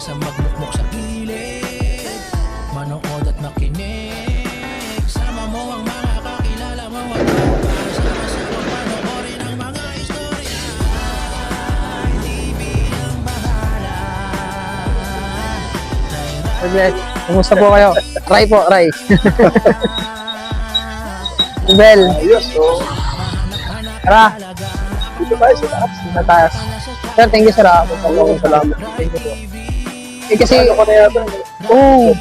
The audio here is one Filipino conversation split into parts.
kesa magmukmok sa gilid. Manood at makinig, sama mo ang mga kakilala mo at sama-sama panoorin ang mga istorya. TV ang bahala. Bless. Kumusta po kayo? Ray po, Ray. Bel. Ayos, so, Tara, dito tayo sa taas. sa taas. Sir, thank you, sir. Salamat. Thank you po. Eh, kasi, Ano ko na yata? oh,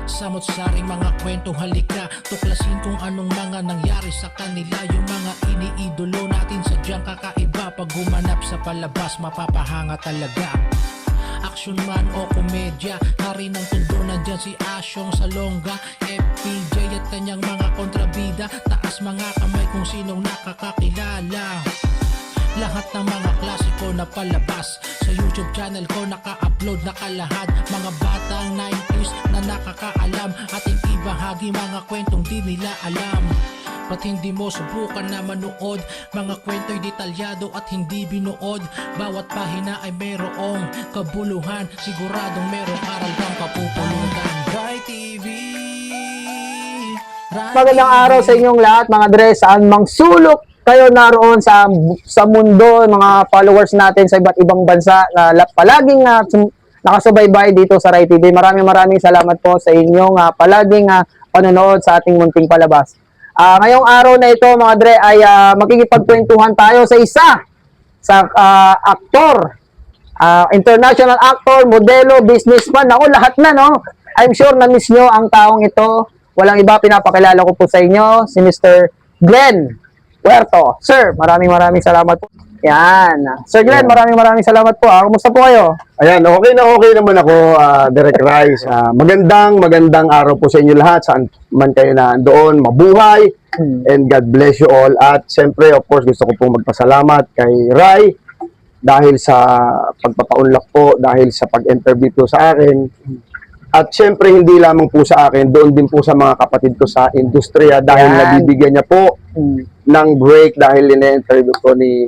Samot-saring mga kwento, halika tuklasin kung anong mga nangyari sa kanila. Yung mga iniidolo natin sadyang kakaiba. Pag gumanap sa palabas, mapapahanga talaga. Action man o komedya, hari ng tundo, nandyan si Asyong Salonga, FPJ at kanyang mga kontrabida. Taas mga kamay kung sinong nakakakilala. Lahat ng mga klasiko na palabas sa YouTube channel ko naka-upload na kalahad. Mga batang 90s na nakakaalam, ating ibahagi mga kwentong di nila alam. Ba't hindi mo subukan na manood? Mga kwento'y detalyado at hindi binuod. Bawat pahina ay mayroong kabuluhan, siguradong merong aral kang kapupulutan. Rai TV, magandang araw sa inyong lahat, mga dre, saan mang sulok kayo naroon sa mundo, mga followers natin sa iba't ibang bansa na palaging nakasubaybay dito sa Rai TV. Maraming salamat po sa inyong palaging panonood sa ating munting palabas. Ngayong araw na ito, mga dre, ay makikipagkwentuhan tayo sa aktor, international actor, modelo, businessman, ako lahat na, no? I'm sure na miss nyo ang taong ito. Walang iba, pinapakilala ko po sa inyo, si Mr. Glenn Huerto. Sir, maraming salamat po. Yan. Sir Glenn, maraming salamat po. Kumusta po kayo? Ayan, okay naman ako, Direk Rice. Magandang araw po sa inyo lahat, saan man kayo na doon, mabuhay, and God bless you all. At siyempre, of course, gusto ko pong magpasalamat kay Rai dahil sa pagpapaunlak po, dahil sa pag-interview po sa akin. At siyempre, hindi lamang po sa akin, doon din po sa mga kapatid ko sa industriya dahil nabibigyan niya po ng break dahil ina-interview ko ni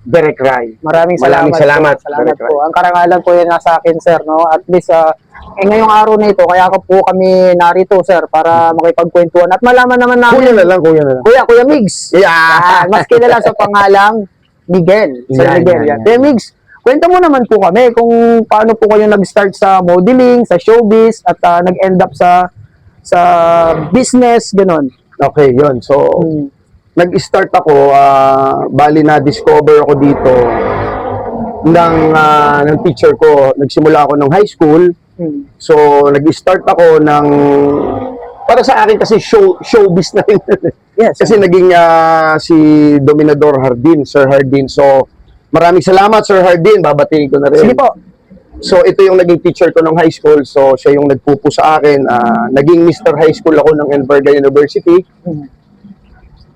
Direk Rai. Maraming salamat po. Ang karangalan po yan nasa akin, sir, no? At least, ngayong araw na ito, kaya po kami narito, sir, para makipagkwentuhan. At malaman naman namin. Kuya na lang. Kuya Migs. Yeah. Mas kilala sa pangalang Miguel. Sir Miguel. Yan. Kuya Migs, kwento mo naman po kami kung paano po kayo nag-start sa modeling, sa showbiz, at nag-end up sa business, gano'n. Okay, yun. So, nag-start ako, bali na-discover ako dito ng teacher ko. Nagsimula ako ng high school. So, nag-start ako ng, para sa akin kasi showbiz na rin. Yes. Kasi naging si Dominador Hardin, Sir Hardin. So, maraming salamat, Sir Hardin. Babatiin ko na rin. Sige po. So, ito yung naging teacher ko ng high school. So, siya yung nagpupo sa akin. Naging Mr. High School ako ng Enverga University.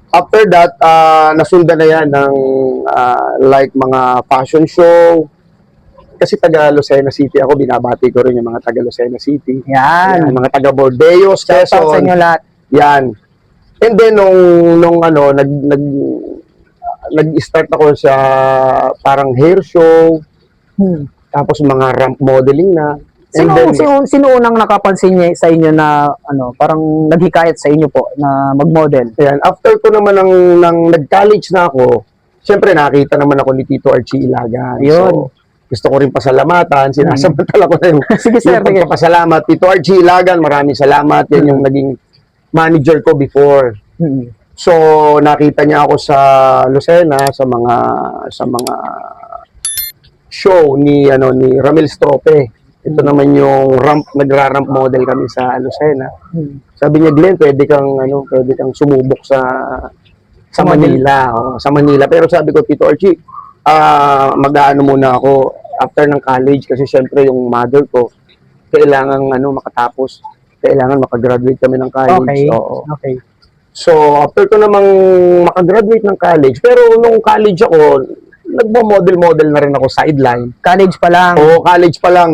After that, nasundan na yan ng like mga fashion show. Kasi taga Lucena City ako, binabati ko rin yung mga taga Lucena City. Yan. Mga taga Bordeos, Shout out sa inyo lahat. yan. And then, nung nag-start ako sa parang hair show, tapos mga ramp modeling na. And Sino unang nakapansin niya sa inyo na parang naghikayat sa inyo po na mag-model? ayan, after ko naman nang nag-college na ako, siyempre nakita naman ako ni Tito Archie Ilagan. Ayun. So, gusto ko rin pasalamatan, sinasamantala ko na yung, Sige, sir, yung pagpapasalamat. Tito Archie Ilagan, maraming salamat. Yan yung naging manager ko before. So, nakita niya ako sa Lucena sa mga show ni Ramil Strope. Ito naman yung nagra-ramp model kami sa Lucena. Sabi niya, Glenn, pwede kang sumubok sa Manila, sa Manila. Pero sabi ko, Tito Archie, mag-aano muna ako after ng college kasi syempre yung mother ko kailangan makatapos, kailangan makagraduate kami ng college. Okay. So, after ko namang makagraduate ng college, pero nung college ako, nagmo-model na rin ako sideline. College pa lang. O college pa lang,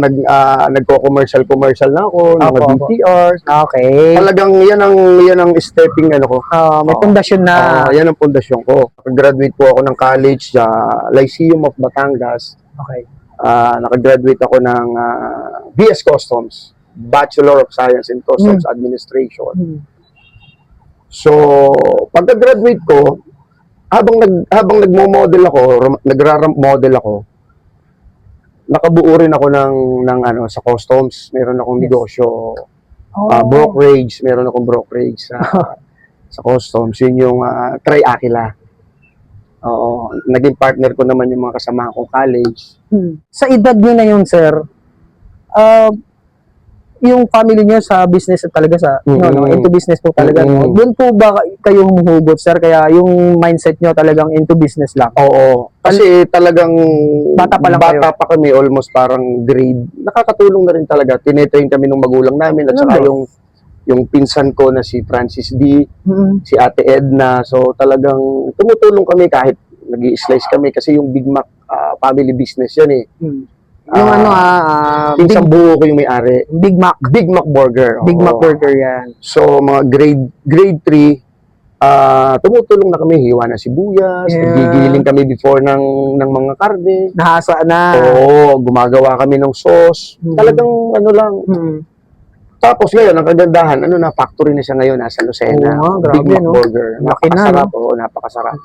nagko-commercial na ako, mga Opo. BTRs. Okay. Talagang yan ang stepping ano ko. May pundasyon na. Yan ang pundasyon ko. Graduate po ako ng college sa Lyceum of Batangas. Okay. Nakagraduate ako ng BS Customs, Bachelor of Science in Customs Administration. Hmm. So, pagka-graduate ko, habang nagmo-model ako, nagra-ramp model ako, nakabuo rin ako ng sa customs. Meron akong negosyo, brokerage, meron akong brokerage sa customs. Yun yung Tri-Aquila. Oo, naging partner ko naman yung mga kasama kong college. Sa edad nyo na yun, sir, yung family nyo sa business talaga into business po talaga. No? Doon po ba kayo humuhugot, sir? Kaya yung mindset nyo talagang into business lang? Oo. Kasi talagang Bata pa lang bata pa kami, almost parang grade. Nakakatulong na rin talaga. Tinetrain kami ng magulang namin at saka yung pinsan ko na si Francis D, si Ate Edna. So talagang tumutulong kami kahit nag-i-slice kami kasi yung Big Mac family business yan eh. Yung Pinsang buo ko yung may-ari. Big Mac. Big Mac Burger. Big oo. Mac Burger yan. So mga grade 3, tumutulong na kami, hiwa ng sibuyas, nagigiling kami before ng mga karne. Nahasa na. Oo, gumagawa kami ng sauce. Talagang ano lang. Tapos ngayon, ang kagandahan, factory na siya ngayon, nasa Lucena. Oo, Big grabe, Mac no? Burger. Laki na, Napakasarap, oo, napakasarap.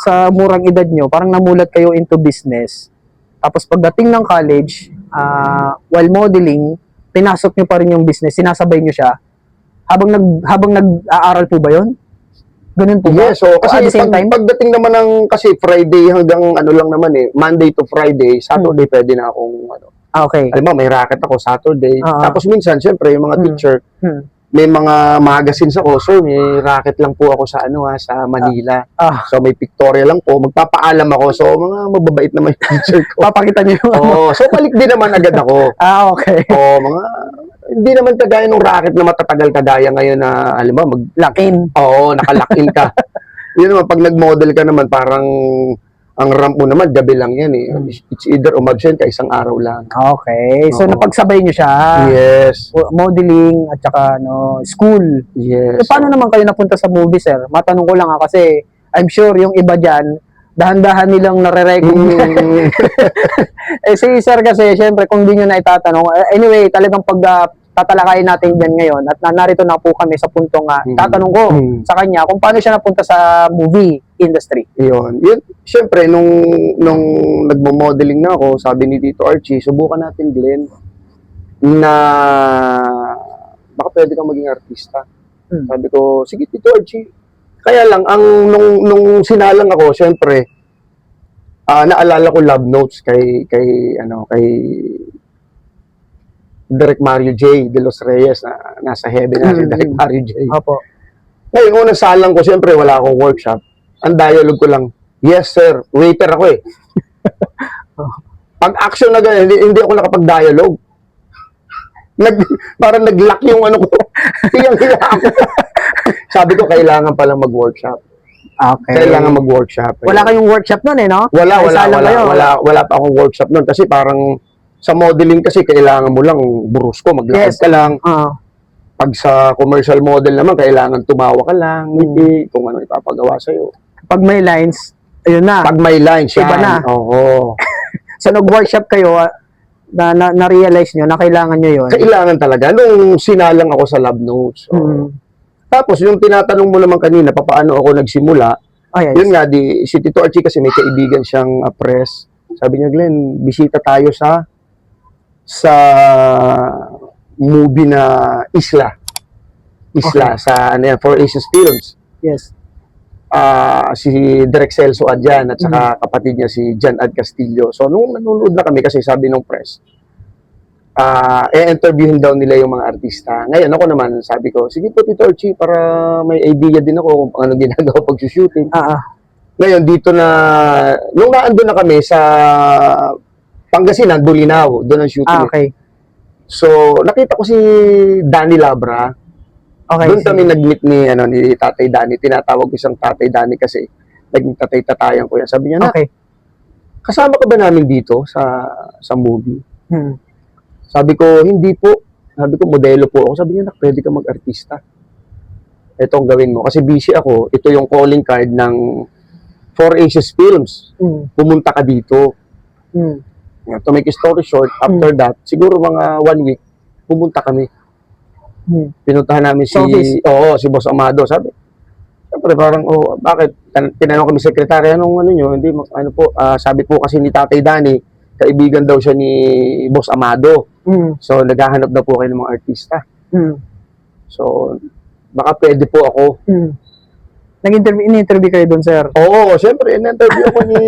Sa murang edad nyo, parang namulat kayo into business. Tapos pagdating ng college, while modeling, pinasok nyo pa rin yung business, sinasabay nyo siya. Habang nag-aaral po ba yun? Ganun po ba? Yes, so At kasi the same time? pagdating naman ng, kasi Friday hanggang ano lang naman Monday to Friday, Saturday pwede na akong Okay. alam mo, may racket ako Saturday. Tapos minsan, syempre, yung mga teacher, may mga magazines ako, sir, may racket lang po ako sa sa Manila. So may pictorial lang po, magpapaalam ako. So mga mababait naman yung teacher ko. Papakita nyo yung So balik din naman agad ako. okay. Hindi naman kagaya ng racket na matatagal kagaya ngayon na, alam mo, Lock-in. nakalock-in ka. Yun naman, pag nag-model ka naman, parang ang ramp mo naman, gabi lang yan eh. It's either umabsent ka, isang araw lang. Okay. So, Oo. napagsabay nyo siya. Yes. Modeling at saka school. Yes. Paano naman kayo napunta sa movie, sir? Matanong ko lang kasi I'm sure yung iba dyan, dahan-dahan nilang nare-recognize. Si sir kasi, syempre, kung di nyo na itatanong, anyway, talagang pag tatalakayin natin dyan ngayon at narito na po kami sa puntong tatanong ko sa kanya kung paano siya napunta sa movie industry. Yun. Siyempre, nung nagmo-modeling na ako, sabi ni Tito Archie, subukan natin, Glenn, na baka pwede kang maging artista. Sabi ko, sige, Tito Archie. Kaya lang, nung sinalang ako, siyempre, naalala ko love notes kay Direk Mario J. De Los Reyes na nasa heaven na si Direk Mario J. Opo. Ngayon, unang salang ko, siyempre, wala akong workshop. Ang dialogue ko lang, yes sir, waiter ako eh. Pag action na ganyan, hindi ako nakapag-dialogue. Parang nag-lock yung ano ko. Hiyang-hiya ako. Sabi ko, kailangan palang mag-workshop. Okay. Kailangan mag-workshop. Wala kayong workshop nun no? Wala pa akong workshop nun kasi parang sa modeling kasi kailangan mo lang brusko, maglakad ka lang. Pag sa commercial model naman, kailangan tumawa ka lang, ngiti, kung ano ipapagawa sa'yo. Pag may lines, ayun na. Pag may lines, Iba yan. na. Oo. So, nag-workshop kayo, na-realize nyo na kailangan nyo yun. Kailangan talaga. Nung sinalang ako sa lab notes. Tapos, yung tinatanong mo naman kanina, paano ako nagsimula, yun nga, si Tito Archie kasi may kaibigan siyang press. Sabi niya, Glenn, bisita tayo sa movie na Isla. Sa for Asian Films. Yes. Si Direk Celso Adjan at saka kapatid niya si Jan Ad Castillo. So, nung nanonood na kami kasi sabi nung press, interviewin daw nila yung mga artista. Ngayon, ako naman, sabi ko, sige po, Tito Archie, para may idea din ako kung ano ginagawa pag-shooting. Ngayon, dito na, nung naandun na kami sa Pangasinan, Bulinaw, doon ang shooting. Okay. So, nakita ko si Danny Labra. Okay. Doon kami nag-meet ni Tatay Danny. Tinatawag ko siyang Tatay Danny kasi naging tatay-tatayan ko yan. Sabi niya na, Okay. kasama ka ba namin dito sa movie? Hmm. Sabi ko, hindi po. Sabi ko, modelo po ako. Sabi niya, nak, pwede ka mag-artista. Ito ang gawin mo. Kasi busy ako. Ito yung calling card ng 4Aces Films. Hmm. Pumunta ka dito. Hmm. To make a story short, after that, siguro mga 1 week, pumunta kami. Hmm. Pinuntahan namin Sa office? si Boss Amado. Sabi, siyempre parang, bakit? Tinanong kami sekretary, anong ano nyo? Hindi, ano po, sabi po kasi ni Tatay Danny, kaibigan daw siya ni Boss Amado. Hmm. So, naghahanap na po kayo ng mga artista. Hmm. So, baka pwede po ako. Hmm. In-interview kayo doon, sir? Oo, siyempre, in-interview ako ni...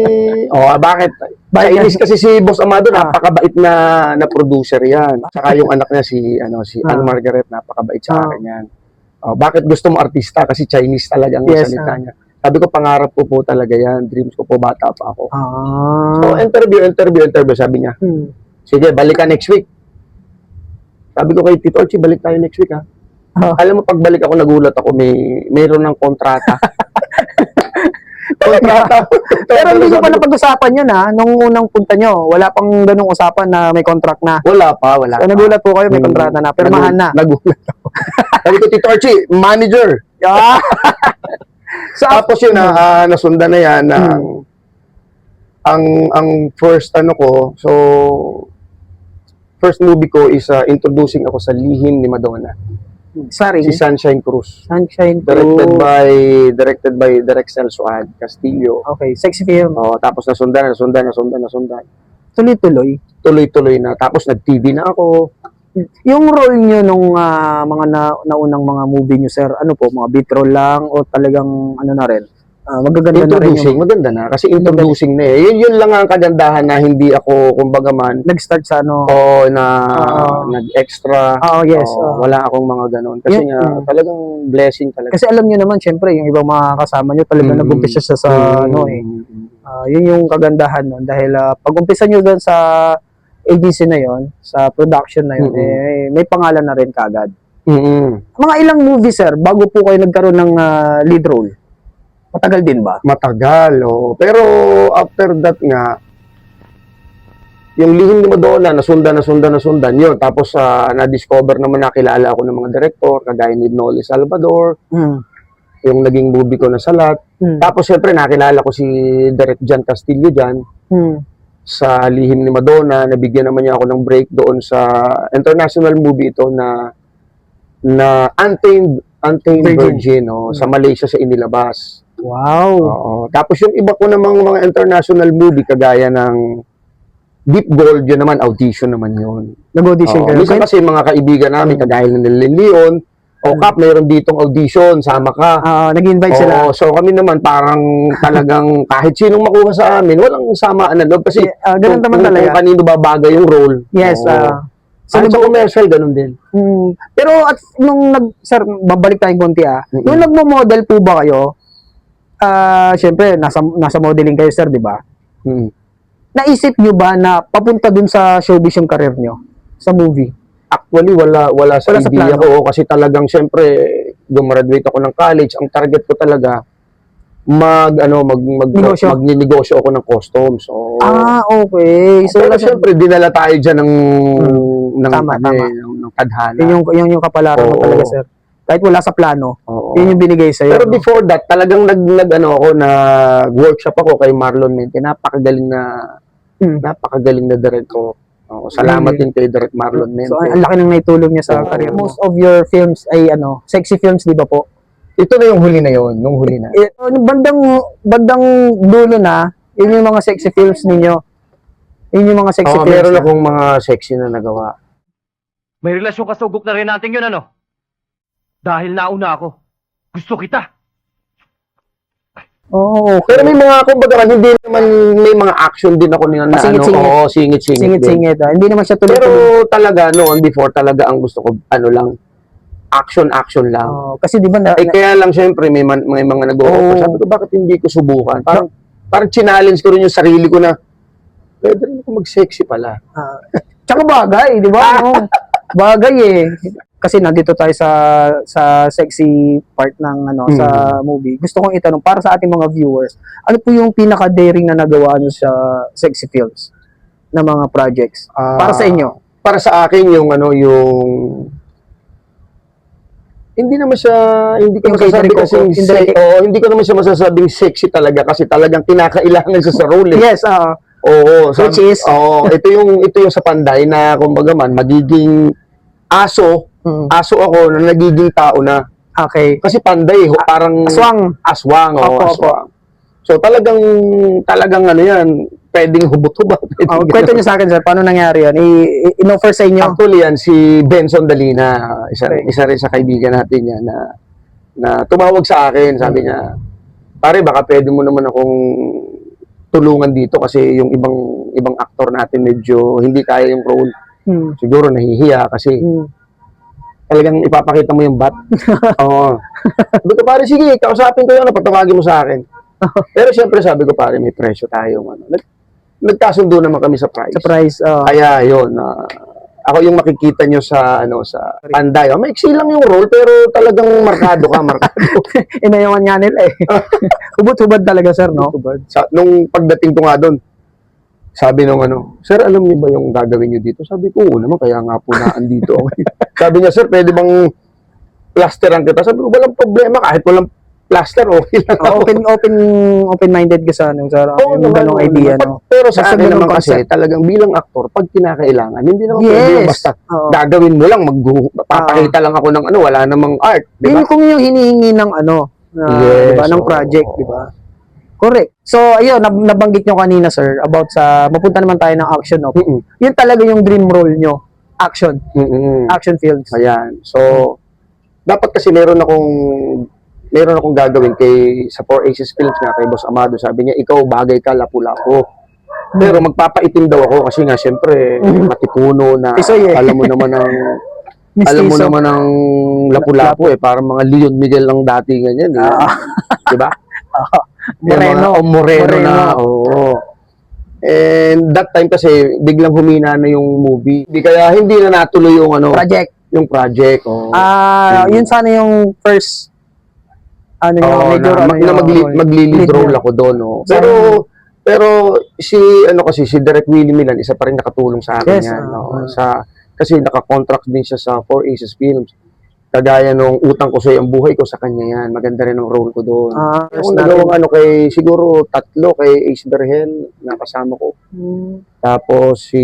bakit? Chinese kasi si Boss Amado, napakabait na producer yan. Saka yung anak niya si Anne Margaret, napakabait sa akin yan. Bakit gusto mo artista? Kasi Chinese talaga ang salita niya. Sabi ko, pangarap ko po talaga yan. Dreams ko po, bata pa ako. So, interview, sabi niya. Sige, balik ka next week. Sabi ko kay Tito Archie, balik tayo next week, ha? Alam mo, pagbalik ako, nagulat ako, mayroon ng kontrata. Kontrata. Pero hindi nyo pa napag-usapan yun, ha? Nung unang punta nyo, wala pang ganung usapan na may contract na. Wala pa. So, nagulat po kayo, may kontrata na. Pero mahal na. Nagulat ako. Sabi ko, Tito Archie, manager. So, tapos yun, nasundan na yan. Ang first first movie ko is introducing ako sa Lihim ni Madonna. Sorry. Si Sunshine Cruz. Sunshine Directed Cruz. by Derexel Suad Castillo. Okay, sexy film. Tapos nasundan. Tuloy-tuloy na. Tapos nag-TV na ako. Yung role nyo nung mga naunang mga movie nyo, sir, ano po, mga beat role lang o talagang ano na rin? Magaganda na rin yung... Maganda na. Kasi introducing na eh. Yun lang ang kagandahan na hindi ako, kumbaga man, nag-start sa ano? nag-extra. Yes. Wala akong mga ganon. Kasi talagang blessing talaga. Kasi alam nyo naman, syempre, yung ibang mga kasama nyo, talagang nag-umpisa siya sa yun yung kagandahan nun. Dahil pag-umpisa nyo doon sa agency na yon, sa production na yun, may pangalan na rin kagad. Mga ilang movie, sir, bago po kayo nagkaroon ng lead role? Matagal din ba? Matagal, Pero after that nga, yung Lihim ni Madonna, nasundan yun. Tapos na-discover naman, nakilala ako ng mga director, kagaya ni Noli Salvador, yung naging movie ko na Salat. Tapos syempre, nakilala ko si Direk Jan Castillo dyan, sa Lihim ni Madonna. Nabigyan naman niya ako ng break doon sa international movie ito na Untamed Virgin, sa Malaysia sa inilabas. Wow. Tapos yung iba ko namang mga international movie, kagaya ng Deep Gold, yun naman, audition naman yun. Nag-audition kayo? Minsan kasi mga kaibigan namin, kagaya ng Leon, Kap, mayroon ditong audition, sama ka. Nag-invite sila. So kami naman parang talagang kahit sinong makuha sa amin, walang samaan na loob. Kasi ganun naman talaga. Kung kanino babagay yung role. Yes. Sa commercial, ganun din. Pero sir, babalik tayong konti Nung nagmo-model po ba kayo, syempre, nasa modeling kayo, sir, di ba? Naisip nyo ba na papunta dun sa showbiz yung career nyo? Sa movie? Actually, wala sa idea plano. ko. Kasi talagang, syempre, gumraduate ako ng college. Ang target ko talaga, magninegosyo ako ng customs. So, okay. So, pero syempre, dinala tayo dyan ng tadhana. Yun yung kapalaran mo talaga, sir. Kahit wala sa plano, yun yung binigay sa'yo. Pero before that, talagang nag-workshop ako kay Marlon Mente. Napakagaling na director. Salamat din kay Direk Marlon Mente. So, ang laki nang naitulong niya sa career. Most of your films ay sexy films, di ba po? Ito na yung huli na yun. Nung huli na. Bandang dulo na, yun yung mga sexy films ninyo. Yun yung mga sexy films. Meron akong mga sexy na nagawa. May relasyon kasugok na rin natin yun, ano? Dahil nauna ako. Gusto kita. Okay. Pero may mga, kumbaga, hindi naman, may mga action din ako na singit-singit. Singit-singit. Hindi naman siya tuloy-tuloy. Pero talaga, noon before, talaga ang gusto ko, action lang. Kasi di ba kaya lang, syempre, may mga nag-o-offer. Sabi ko, bakit hindi ko subukan? Parang challenge ko rin yung sarili ko na, pwede rin ako mag-sexy pala. Tsaka bagay, di ba? Bagay kasi nandito tayo sa sexy part ng sa movie. Gusto kong itanong para sa ating mga viewers, ano po yung pinaka-daring na nagawa nyo sa Sexy Films na mga projects? Para sa inyo? Para sa akin yung hindi naman siya, hindi ko Yung masasabi catering kasi cook, hindi ko naman siya masasabing sexy talaga kasi talagang kinakailangan siya sa role. Yes, Oo, which is? ito yung sa Panday na kumbaga man magiging aso ako na nagiging tao na. Okay. Kasi Panday parang aswang, Opo, aswang. So talagang ano yan, pwedeng hubot-hubot. Kwento niyo sa akin, sir, paano nangyari yan? In-offer sa inyo? Actually yan, si Benson Dalina, Okay. isa rin sa kaibigan natin yan na tumawag sa akin, sabi niya, pare baka pwede mo naman akong tulungan dito kasi yung ibang aktor natin medyo hindi kaya yung role. Siguro nahihiya kasi talagang ipapakita mo yung bat. Oo. Sabi ko, pare, sige, kausapin ko yun, patawagin mo sa akin. Pero siyempre sabi ko, pare, may presyo tayo. Nagkasundo naman kami sa price. Surprise. Kaya yun, ako yung makikita nyo sa Panday. Maiksi lang yung role, pero talagang markado ka. Inayawan nga nila eh. Hubot-hubad talaga, sir, no? Nung pagdating ko nga doon, sabi nung sir, alam niyo ba yung gagawin niyo dito? Sabi ko, oo naman, kaya nga po na andito ako. Sabi niya, sir, pwede bang plasteran kita? Sabi ko, walang problema, kahit walang plaster, okay lang. Open-minded ka sa sir. Yung ganong idea, no? Pero sa akin naman kasi, concept. talagang bilang aktor, pag kinakailangan, hindi naman pwede yung basta gagawin mo lang, papakita lang ako ng wala namang art. Yun yung yung hinihingi ng diba, ng project, di ba? Correct. So, ayun, nabanggit nyo kanina, sir, about mapunta naman tayo ng action, no? Yun talaga yung dream role nyo. Action. Action films. Ayan. So, dapat kasi meron akong gagawin sa 4 Aces Films nga kay Boss Amado. Sabi niya, ikaw bagay ka, lapu-lapu. Pero magpapaitim daw ako kasi nga, syempre, matipuno na, alam mo naman ng lapu-lapu parang mga Leon Miguel lang dati ganyan. Diba? Moreno na. Oo. And that time kasi biglang humina na yung movie. Kaya hindi na natuloy yung Project. Yung project. Yun sana yung first maglilid role ako doon. Pero si Direk Willie Milan, isa pa rin nakatulong sa akin yan. Kasi naka-contract din siya sa 4 Aces Films. Kagaya nung Utang Ko Sa'yo ang Buhay Ko, sa kanya yan. Maganda rin ang role ko doon. Yung nagawang siguro 3 kay Ace Berhel, nakasama ko. Tapos si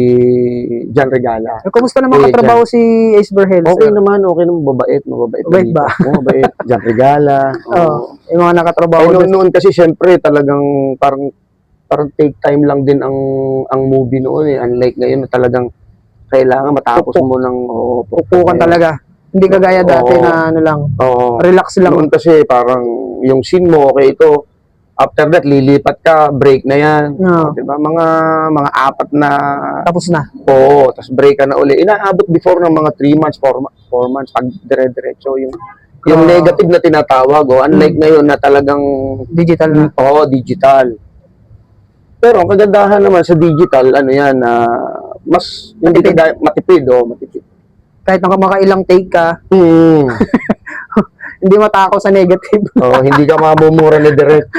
John Regala. Kumusta naman katrabaho si Ace Berhel? Okay naman, mababait. Mabait ba? Mabait. John Regala. Yung mga nakatrabaho. Noon kasi syempre talagang parang take time lang din ang movie noon. Unlike ngayon na talagang kailangan matapos mo ng pupukan talaga. Hindi kagaya dati na relax lang. Noon kasi parang yung scene mo, okay, ito, after that, lilipat ka, break na yan. Diba? Mga 4 na... Tapos na. Oo, tapos break ka na uli. Inaabot before ng mga 3 months, 4 months, pag dire-diretso yung negative na tinatawag. Unlike ngayon na talagang... Digital na. Digital. Pero ang kagandahan naman sa digital, mas matipid. Kahit makailang take ka, hindi matakaw sa negative. Hindi ka mamumura ni direct.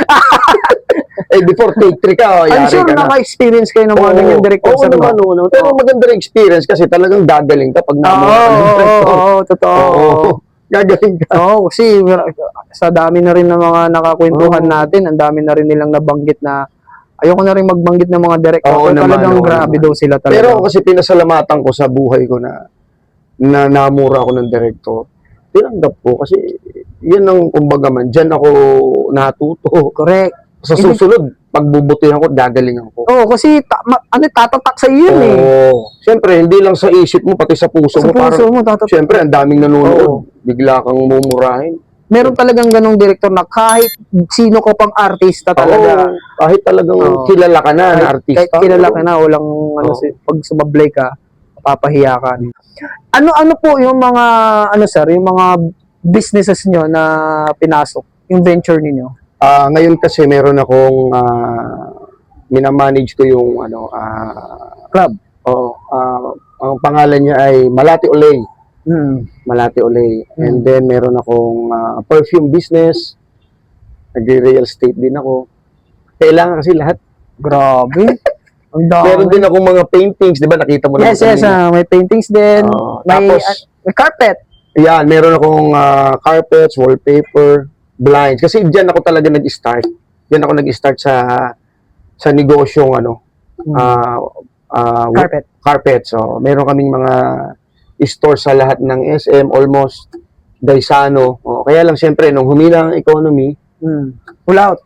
Before take 3 ka, I'm sure naka-experience kayo ng mga ganyan director. Pero maganda rin experience kasi talagang gagaling ka pag namumura ni direct. Totoo. Gagaling ka. Kasi sa dami na rin ng mga nakakwentuhan natin, ang dami na rin nilang nabanggit na ayoko na rin magbanggit ng mga director. Talagang grabe daw sila talaga. Pero kasi pinasalamatan ko sa buhay ko na namura ako ng director. Tinanggap ko kasi yan ang kumbaga man, dyan ako natuto. Correct. Sa susunod, pagbubutihan ko, gagalingan ko. Kasi tatatak sa iyo yun Siyempre, hindi lang sa isip mo, pati sa puso mo. Siyempre, ang daming nanonood. Bigla kang mumurahin. Meron talagang ganong director na kahit sino ka pang artista talaga. Kahit talagang kilala ka na artista. Kahit kilala ka na, walang pag sumablay ka, papahiya ka. Ano po yung mga sir, yung mga businesses nyo na pinasok, yung venture niyo? Ngayon kasi meron akong minamanage ko yung club. Ang pangalan niya ay Malati Olay. Malate Olay. And then meron akong perfume business. Nagre-real estate din ako. Kailangan kasi lahat. Grabe. Ang dami. Meron din akong mga paintings, 'di ba? Nakita mo naman Yes, yes. kanina. May paintings din. May, tapos may carpet. yan, meron akong carpets, wallpaper, blinds. Kasi diyan ako talaga nag-start. Diyan ako nag-start sa negosyong Carpet. carpet. So, meron kaming mga store sa lahat ng SM, almost Gaisano. Kaya lang, siyempre, nung humina ang economy, Pull out.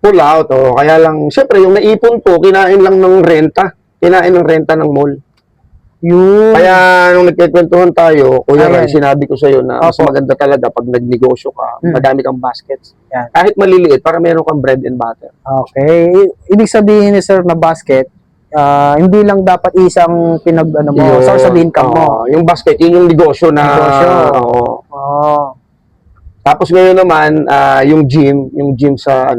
pull out. Kaya lang, siyempre, yung naipon ko, kinain lang ng renta. Kinain ng renta ng mall. Yun. Kaya, nung nagkikwentuhan tayo, Kuya Ayan. Ray, sinabi ko sa'yo na mas Opo. maganda talaga pag nagnegosyo ka, madami kang baskets. Yan. Kahit maliliit, para meron kang bread and butter. Okay. Ibig sabihin ni sir na basket, hindi lang dapat isang Yun. source of income mo. Yung basket, yun yung negosyo na... Negosyo. Oo. Oh. Tapos ngayon naman, yung gym sa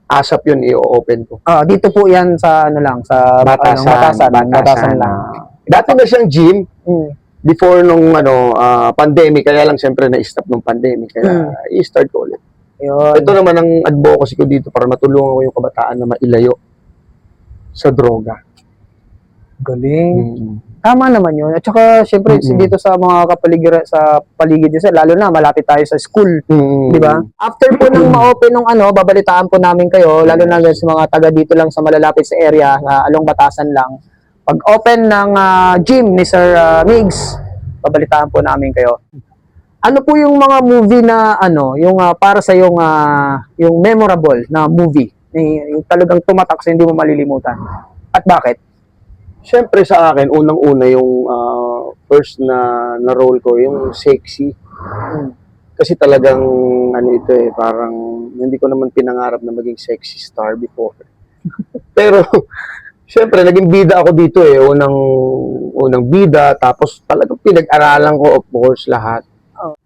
ASAP yun, i-open ko. Dito po yan sa sa Batasan lang. Dati na siyang gym before nung pandemic, kaya lang siyempre na-stop nung pandemic, kaya i-start ko ulit. Yun. Ito naman ang advocacy ko dito para matulungan ko yung kabataan na mailayo sa droga. Galing. Tama naman yun. At saka, syempre, dito sa mga sa paligid nyo, lalo na, malapit tayo sa school. Di ba? After po nang ma-open nung babalitaan po namin kayo, lalo na sa mga taga dito lang sa malalapit sa area, along Batasan lang. Pag open ng gym ni Sir Migs, babalitaan po namin kayo. Ano po yung mga movie na, yung para sa yung memorable na movie, yung talagang tumatak sa hindi mo malilimutan? At bakit? Siyempre sa akin, unang-una yung first na role ko, yung sexy. Kasi talagang, parang hindi ko naman pinangarap na maging sexy star before. Pero, siyempre, naging bida ako dito unang bida, tapos talagang pinag-aralan ko, of course, lahat.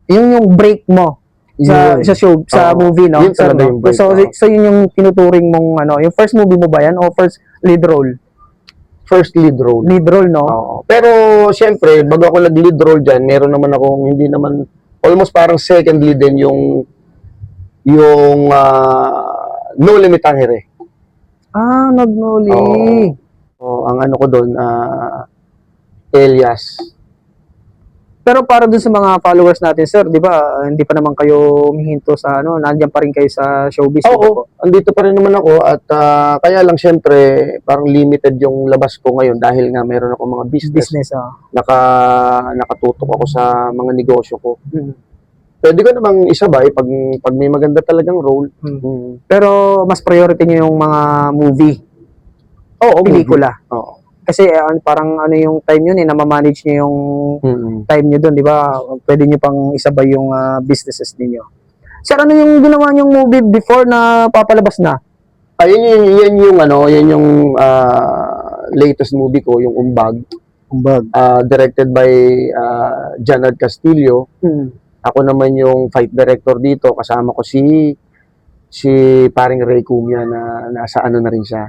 Yung break mo sa show, sa movie, no? Yun talaga yung break. So yun yung tinuturing mong, yung first movie mo ba yan? O first lead role? First lead role. Lead role, no? Oo. Pero, siyempre, bago ako nag-lead role dyan, meron naman akong, hindi naman, almost parang second lead din yung No Limit Tangere. Nagnuli. Ang ko doon, Elias. Pero para dun sa mga followers natin, sir, di ba, hindi pa naman kayo humihinto sa, nandiyan pa rin kayo sa showbiz. Oo, andito pa rin naman ako at kaya lang siyempre, parang limited yung labas ko ngayon dahil nga meron ako mga business. Nakatutok ako sa mga negosyo ko. Pwede ko namang isabay pag may maganda talagang role. Pero mas priority nyo yung mga movie, pelikula. Oo. Kasi parang yung time yun na ma-manage nyo yung time nyo doon, di ba? Pwede nyo pang isabay yung businesses ninyo. Sir, ano yung ginawa nyong movie before na papalabas na? Yan yung latest movie ko, yung Umbag. Directed by Janad Castillo. Ako naman yung fight director dito. Kasama ko si paring Ray Cumia na nasa na rin siya.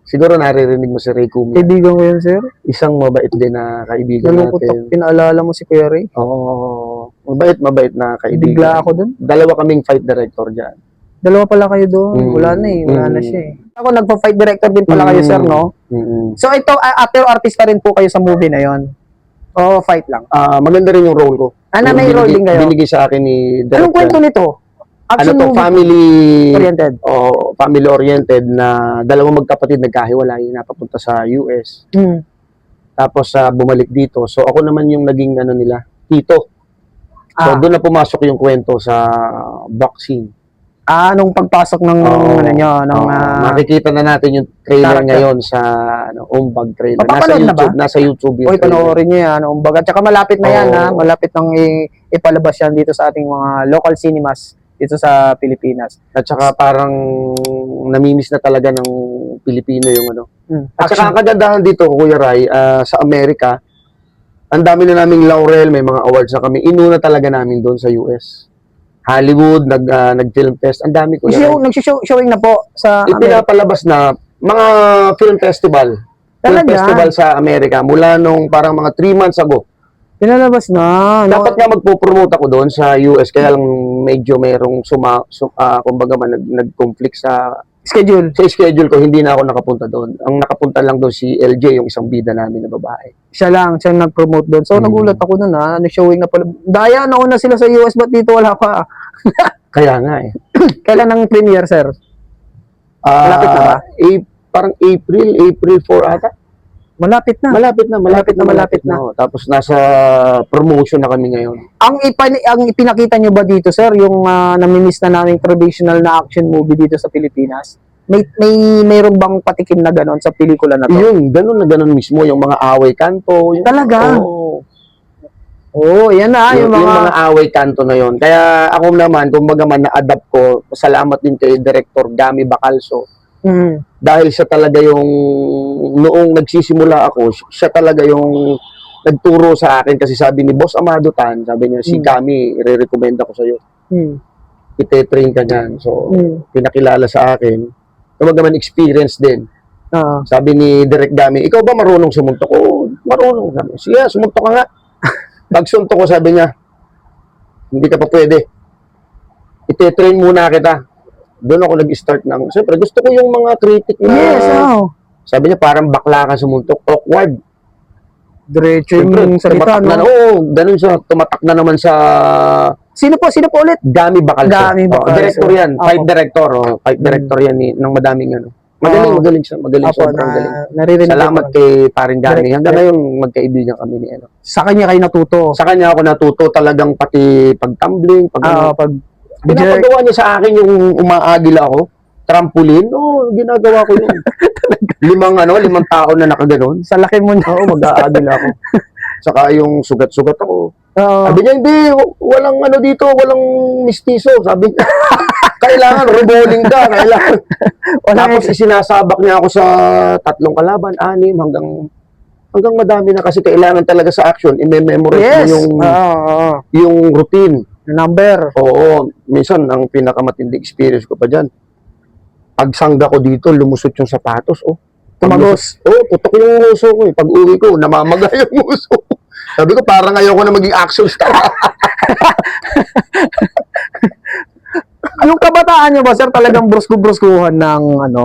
Siguro naririnig mo si Ray Cumia. Kaibigan ko yun, sir. Isang mabait din na kaibigan natin. Pinaalala mo si Kuya Ray. Oo. Mabait na kaibigan. Bigla ako dun. Dalawa kaming fight director dyan. Dalawa pala kayo doon. Wala na Wala na siya Ako, nagpa-fight director din pala kayo, sir, no? So, ito, actor artist pa rin po kayo sa movie na yon. Oo, fight lang. Maganda rin yung role ko. May role din kayo? Binigay sa akin ni director. Anong kwento nito? Action movie family oriented. Family oriented na dalawang magkapatid nagkahiwalay na papunta sa US. Tapos bumalik dito. So ako naman yung naging nila, tito. So doon na pumasok yung kwento sa boxing. Nung pagpasok ng makikita na natin yung trailer character ngayon sa Umbag trailer. Mapapanood na ba? Nasa YouTube yung trailer. Panoorin niyo yan, Umbag. At saka malapit na yan, malapit nang ipalabas yan dito sa ating mga local cinemas dito sa Pilipinas. At saka parang namimiss na talaga ng Pilipino yung At saka ang kagandahan dito, Kuya Ray, sa Amerika, ang dami na naming laurel, may mga awards na kami. Inuna talaga namin doon sa US. Hollywood, nag-film fest, ang dami ko. Nag-showing na po sa Ipinapalabas na mga film festival. Film Talaga? festival sa Amerika mula nung parang mga 3 months ago. Pinalabas na. No? Dapat nga magpo-promote ako doon sa US, kaya lang medyo mayroong kumbaga man, nag-conflict Schedule. sa schedule ko, hindi na ako nakapunta doon. Ang nakapunta lang doon si LJ, yung isang bida namin na babae. Siya nag-promote doon. So, nagulat ako doon showing na pala. Daya, nauna sila sa US, ba't dito wala pa? Kaya nga eh. Kailan ang premiere, sir? Malapit na ba? Parang April 4 ata. Malapit na. Malapit na. Oh, tapos nasa promotion na kami ngayon. Ang ipinakita nyo ba dito, sir, yung namimiss na naming traditional na action movie dito sa Pilipinas? Mayroon bang patikim na ganon sa pelikula na to? Yun, ganun mismo, yung mga away kanto. Yung, Talaga? Oo. Yan na, yung Yung mga... mga away kanto na yun. Kaya ako naman, kumbaga man na-adapt ko, salamat din kay Director Gami Bacalso. Dahil siya talaga yung, noong nagsisimula ako, siya talaga yung nagturo sa akin kasi sabi ni Boss Amado Tan, sabi niya, si Gami, i-recommend ako sa'yo. Ite-train ka dyan. So, pinakilala sa akin. Kumbaga man experience din. Sabi ni Direk Gami, ikaw ba marunong sumuntok? Oo, marunong. Sabi, sige, sumuntok ka nga. Pag suntok ko, sabi niya, hindi ka pa pwede. Ite-train muna kita. Doon ako nag-start ng, siyempre, gusto ko yung mga critic na, Yes, sabi niya, parang bakla ka sumuntok, awkward. Diretso Siyempre, yung salita, tumatak na, no? oo, ganun siya, tumatak na naman sa Sino po ulit? Gami Bacalso. Gami Bacalso. Director yan, fight Ako. director, fight director yan ng madaming ano. Magaling siya, sobrang galing. Naririnig Salamat ko. kay paring Gami. Direct- Hanggang ngayon, magkaibigan kami ni ano. Sa kanya kayo natuto. Sa kanya ako natuto talagang pati pag-tumbling, Pag pinapagawa niya sa akin yung umaagila ako. Trampoline, ginagawa ko yun. limang tao na nakaganon. sa laki mo na. Oo, mag-aagila ako. Saka yung sugat-sugat ako. Oo. Sabi niya, hindi, walang dito, walang mistiso. Sabi niya, kailangan rebolling ka, kailangan. Tapos isinasabak niya ako sa 3 kalaban, 6, hanggang madami na kasi kailangan talaga sa action, i-memorize Yes. mo yung routine. Number. Oo, minsan ang pinakamatindi experience ko pa dyan. Pagsangga ko dito, lumusot yung sapatos, Tumagos. putok yung uso ko. Pag uwi ko, namamaga yung uso ko. Sabi ko, parang ayoko na maging action star. Yung kabataan niyo ba, sir, talagang brusco-bruskuhan ng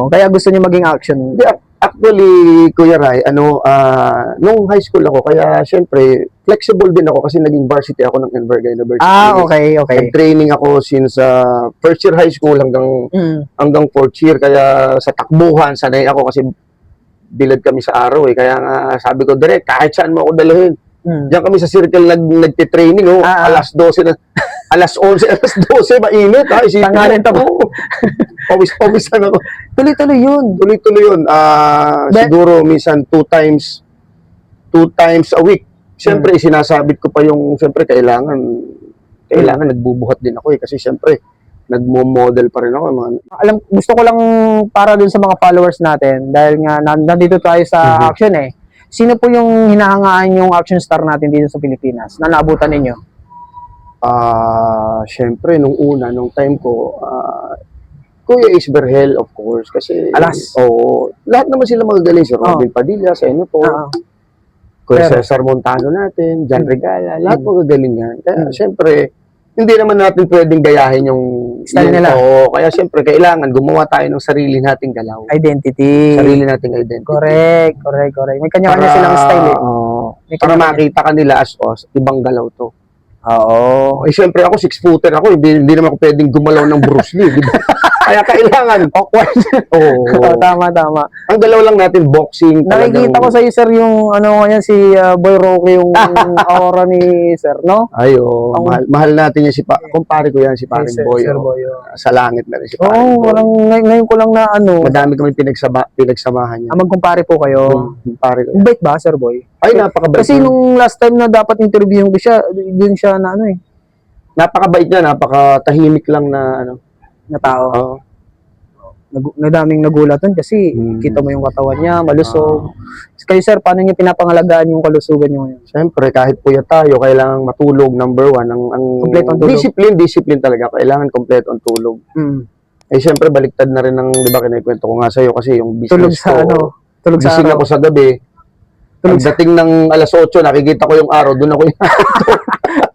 kaya gusto niyo maging action? Hindi, actually, Kuya Rai, nung high school ako, kaya syempre, flexible din ako kasi naging varsity ako ng Enverga University. Okay. Nag-training ako since first year high school hanggang fourth year. Kaya sa takbuhan, sanay ako kasi bilad kami sa araw eh. Kaya nga sabi ko, Direk, kahit saan mo ako dalhin. Diyan kami sa circle nagtitraining, alas 12 na. Alas 11, alas 12, mainit. Tangalan to. Pawis-pawisan ako. Tuloy-tuloy yun. Tuloy-tuloy yun. Siguro minsan 2 times a week. Siyempre, sinasabit ko pa yung, siyempre, kailangan nagbubuhat din ako eh. Kasi siyempre, nagmo-model pa rin ako. Gusto ko lang para dun sa mga followers natin, dahil nga nandito tayo sa action eh. Sino po yung hinahangaan yung action star natin dito sa Pilipinas na naabutan ninyo? Siyempre, nung time ko, Kuya Ace Berhel, of course, kasi, Alas. lahat naman sila magagaling. Si Robin Padilla, sa Senator, Kuya Pero- Cesar Montano natin, John Regala, lahat magagaling yan. Kaya, siyempre, hindi naman natin pwedeng gayahin yung Style nila. Kaya, siyempre, kailangan gumawa tayo ng sarili nating galaw. Identity. Sarili nating identity. Correct. May kanya-kanya silang style eh. May Para kanya-kanya. makita ka nila as ibang galaw to. Oo. Eh, siyempre ako, 6-footer ako, hindi naman ako pwedeng gumalaw ng Bruce Lee, di ba? Kaya kailangan. Awkward. Oo. Tama. Ang galaw lang natin, boxing. Nakikita ko sa iyo, sir, yung ngayon si Boy Roque, yung aura ni sir, no? Ayo, mahal natin yan kumpare ko yan, si Paring Sir, Boy. Sir oh. Boy. Sa langit na rin si Oo, Paring Boy. ngayon ko lang na Madami kami pinagsamahan niya. magkumpare po kayo. Pare ko. Bait ba, Sir Boy? Ay, napakabait. Kasi niya. nung last time na dapat interviewin ko siya, dun siya na Napakabait niya, napakatahimik lang na na tao. Oo. Nadaming nagulatan kasi kita mo yung katawan niya, malusog. Kayo, sir, paano niyo pinapangalagaan yung kalusugan niyo ngayon? Siyempre, kahit puyat tayo, kailangan matulog, number 1. Kompleto ang tulog. Discipline talaga. Kailangan kompleto ang tulog. Eh, siyempre, baliktad na rin ng, di ba, kinikwento ko nga sa'yo kasi yung business Tulog sa ko, tulog sa gising araw. ako sa gabi, Pagdating ng alas 8, nakikita ko yung araw, doon ako yung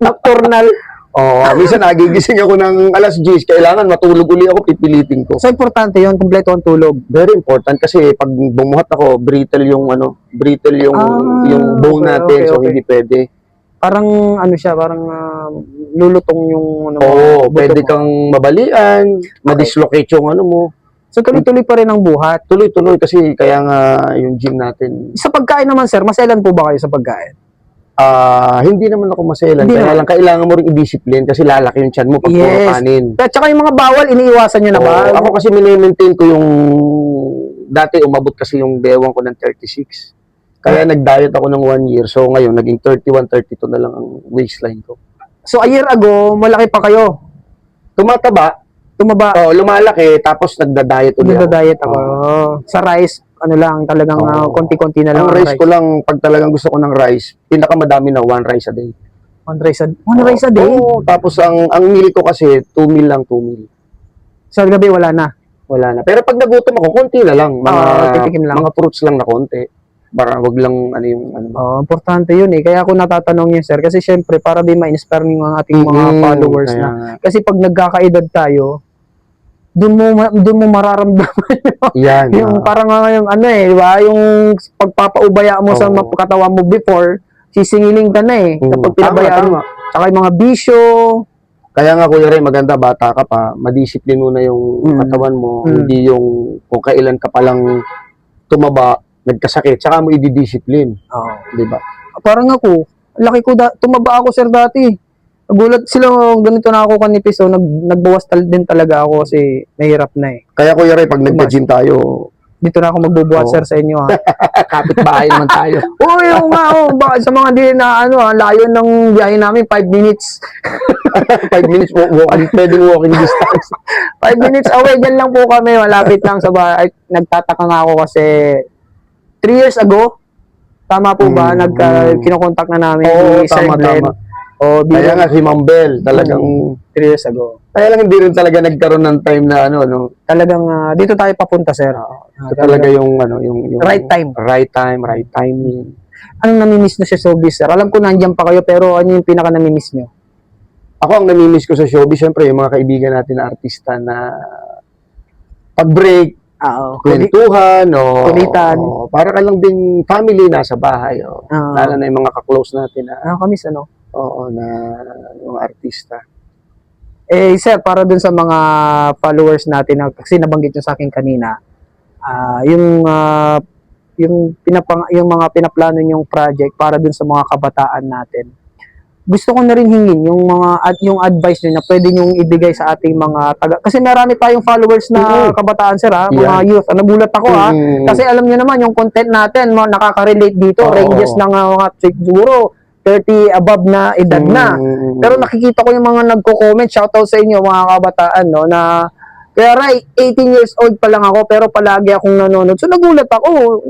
Nocturnal. Oo, minsan nagigising ako ng alas 10, kailangan matulog uli ako, pipilitin ko. So, importante yun, kumpleto ang tulog. Very important kasi pag bumuhat ako, brittle yung yung bone okay, natin, okay, so okay. hindi pwede. Parang, ano siya, parang lulutong yung ano, mo, Oo, buto pwede mo. kang mabalian, ma-dislocate yung ano mo. So, tuloy-tuloy pa rin ang buhat. Tuloy-tuloy kasi kaya nga yung gym natin. Sa pagkain naman, sir, maselan po ba kayo sa pagkain? Hindi naman ako maselan. Hindi Kaya naman. lang kailangan mo rin i-discipline kasi lalaki yung tiyan mo pag puro Yes. kanin. At saka yung mga bawal, iniiwasan nyo na ba? Oo, ako kasi mini-maintain ko yung dati umabot kasi yung bewang ko ng 36. Kaya nag-diet ako ng 1 year. So ngayon naging 31, 32 na lang ang waistline ko. So, a year ago, malaki pa kayo. Tumataba, Tumaba, lumalaki tapos nagda-diet ulit. nagda-diet ako. Oo. Sa rice, ano lang, talagang Oo. konti-konti na lang Ang rice ko lang, pag talagang gusto ko ng rice, pinakamadami na 1 rice a day. One rice a day? Oo, tapos ang meal ko kasi 2 meal lang, 2 meal. Sa gabi, wala na. Wala na. Pero pag nagutom ako, konti na lang. titikim lang. Mga fruits lang na konti. Para wag lang ano yung ano. Oh, importante yun eh. Kaya ako natatanong yun, sir. Kasi syempre, para din ma-inspire ng mga ating mga followers kaya na. nga. Kasi pag nagkakaedad tayo, doon mo mararamdaman Yan. yung parang yung ano eh, di ba? Yung pagpapaubaya mo sa Oo. katawan mo before, sisingiling ka na eh. Kapag pinabayaan mo. Tama. Tsaka yung mga bisyo. Kaya nga Kuya Ray, maganda bata ka pa, madisiplin mo na yung katawan mo, hindi yung kung kailan ka palang tumaba, nagkasakit, saka mo i-discipline, Oo. 'di ba? Parang ako, laki ko, tumaba ako sir dati. Nagulat sila, ganito na ako kanipis, so nagbawas din talaga ako kasi nahirap na eh. Kaya Kuya Ray, pag nagka-gym tayo, Dito na ako magbubuhat Oo. sir sa inyo ha. kapit-bahay naman tayo. Oo, yung nga, baka sa mga di na ano, layo ng biyahe namin, 5 minutes. 5 minutes pwedeng walking distance. 5 minutes away, dyan lang po kami, malapit lang sa bahay. Nagtataka nga ako kasi 3 years ago, tama po ba, kinokontak na namin Oo, si Sir tama, Glenn. tama. O, Kaya nga si Ma'am Bell, talagang 3 years ago. kaya lang hindi rin talaga nagkaroon ng time na ano Talagang dito tayo papunta, sir. ito talaga yung yung Right time. right timing. Anong namimiss na sa showbiz, sir? Alam ko nandiyan pa kayo, pero ano yung pinaka namimiss nyo? Ako ang namimiss ko sa showbiz, syempre yung mga kaibigan natin na artista na pag-break, Oo. kwentuhan, Kulitan. para ka lang ding family nasa bahay, Ah. lalo na yung mga ka-close natin na, Nakakamiss, ano? na mga artista. Eh, sir, para dun sa mga followers natin, kasi nabanggit nyo sa akin kanina, yung mga pinaplano yung project para dun sa mga kabataan natin. Gusto ko na rin hingin yung advice nyo na pwede nyo ibigay sa ating mga kasi marami tayong followers na kabataan, sir, ha? Mga youth. Nagulat ako, ha? Kasi alam nyo naman, yung content natin, nakaka-relate dito, Oo. ranges ng mga siguro 30 above na edad na. Pero nakikita ko yung mga nagko-comment, shoutout sa inyo mga kabataan, no, na kaya Ray, 18 years old pa lang ako pero palagi akong nanonood. So nagulat ako.